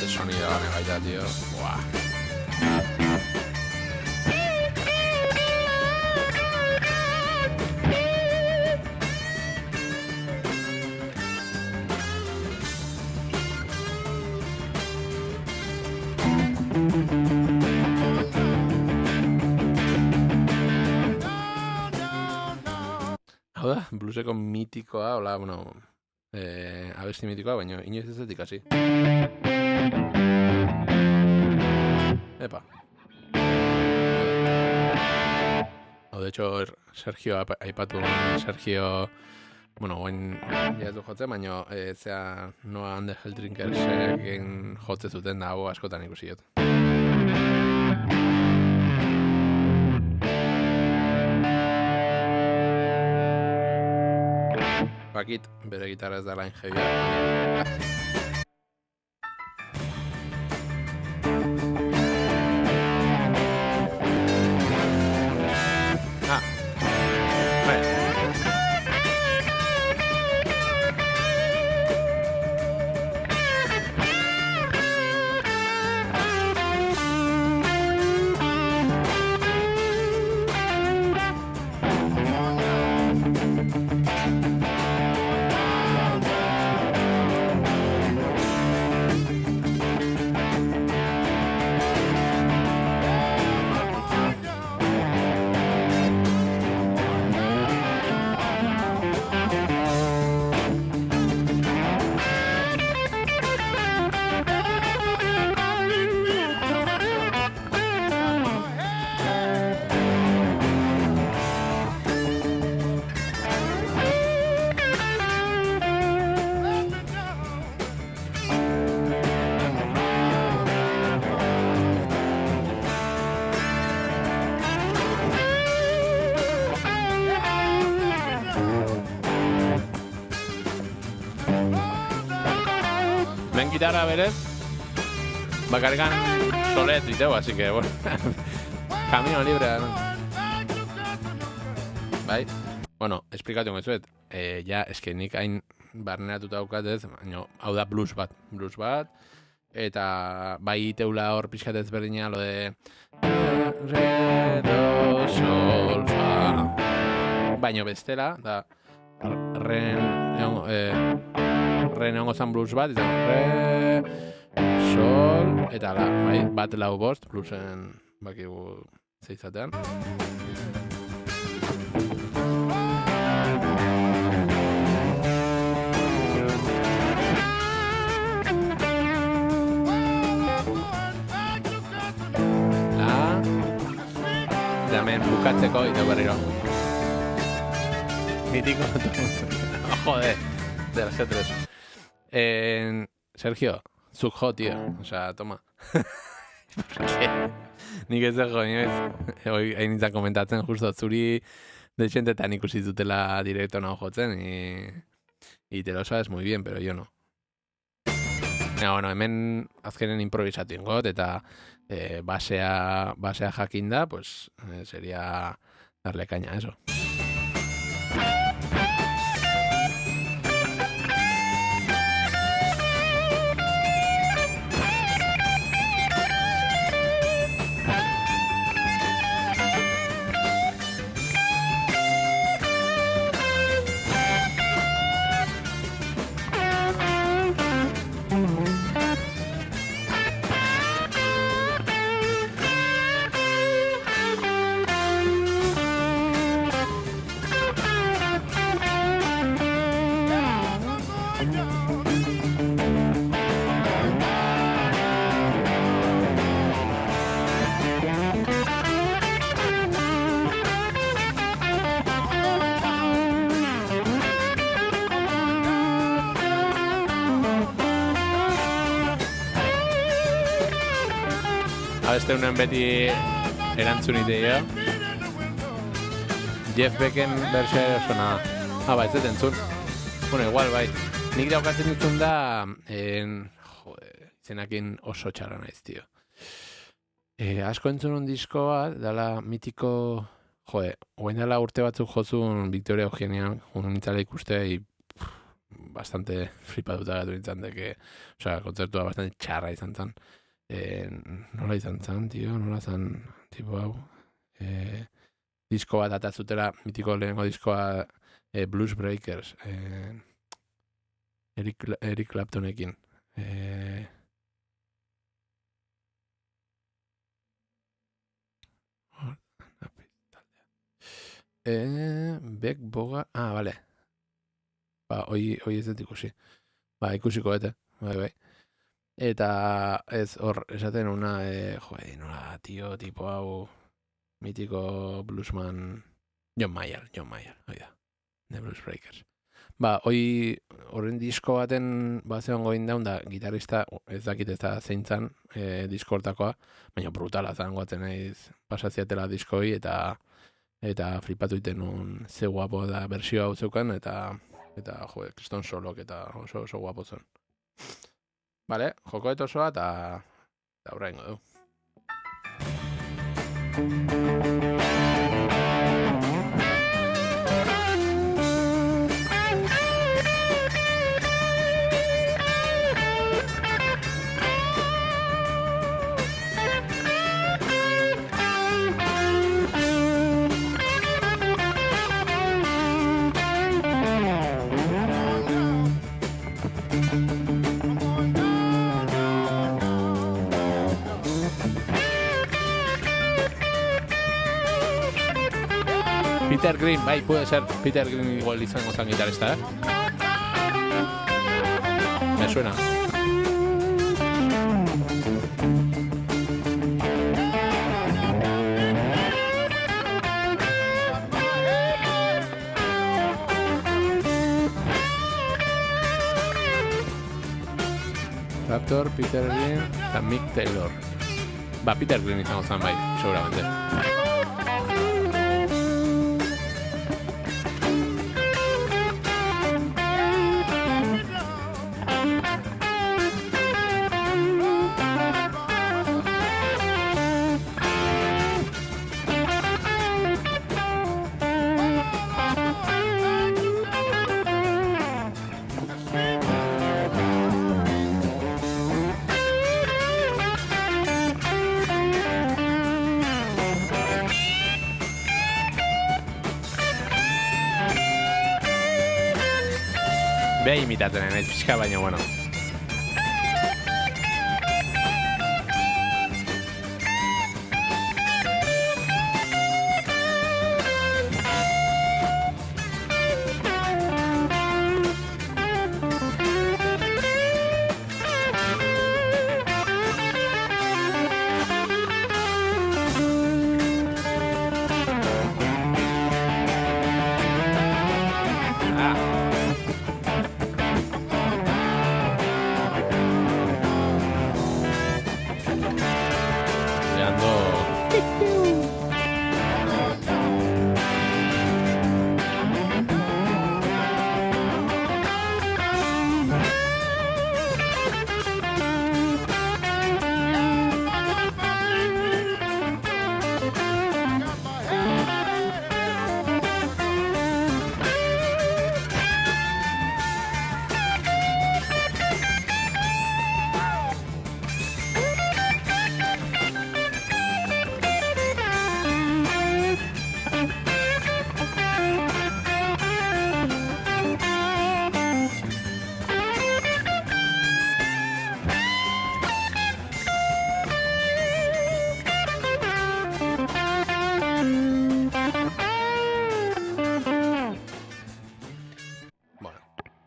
Este sonido gane baita, tío. Buah. Hau da, blueseko mitikoa, hola, bueno, abesti mitikoa, baina inoiz ez dut ikasi. Epa. Hau, de hecho, Sergio aipatu, Sergio, bueno, oin ja ez du jotzen, baina zea Noah and the Helldrinkerseken jotze zuten da, hau askotan ikusi jot. Bakit, bere gitarra ez da lain jebia. Ben gitarra berez, bakarrikan solet diteu, así que, bueno, camino libre, no? Bai, bueno, esplikatu ngezuet, ja, eske nik hain barneratuta daukatez, baina hau da blues bat, eta bai teula hor pixkatez berdina, lo de re, do, sol, fa, baina bestela, da, re neongo zan blues bat, eta re, sol, eta la, bai, bat lau bost, bluesen bakigu zeitzatean. La, eta hemen bukatzeko, eta berriro. Mitiko, jode, del G3. Sergio, zuk jo, tío. O sea, toma. Nik ez dago, hoi hain nintzen komentatzen, justo zuri dexentetan ikusi dutela direkto nago jotzen, y te lo sabes muy bien, pero yo no. Bueno, hemen azkenen improvisatu ingot, eta basea jakinda, pues sería darle caña a eso. Abeste honen beti erantzun ideia. Jeff Becken berxe sona. Ba, ez dut entzun. Bueno, igual, bai. Nik daukatzen entzun da, izenakin oso txarra naiz, tio. Asko entzun diskoa, dala mitiko, oain dela urte batzuk jozun Victoria Eugenia, nintzala ikuste, bastante flipatuta gatu nintzen, osea, kontzertua bastante txarra izan zen. Nola izan zen, tio, nola zen, tipo hau, disko bat atatzutela, mitiko lehenengo diskoa Blues Breakers, Eric Claptonekin. Beck Boga, vale. Ba, hoi ez dut ikusi. Ba, ikusiko bete, bai. Eta ez hor, esaten una, nola, tio, tipo hau, mitiko bluesman, John Mayer, hoi da, The Blues Breakers. Ba, horren disko baten bazean goin daun da, gitarrista, ez dakit ez da zeintzan diskortakoa, baina brutala zan guatzen naiz pasaziatela diskoi, eta flipatu iten un ze guapo da bersioa hau zeukan, eta kriston solok eta oso guapo zen. Vale, joko osoa eta horrengo du. Peter Green, bai, puede ser. Peter Green igual izango zan gitarista, Me suena. Raptor, Peter Green eta Mick Taylor. Ba, Peter Green izango zan, bai, seguramente. Beha imitatzen naiz pixka, baina, bueno.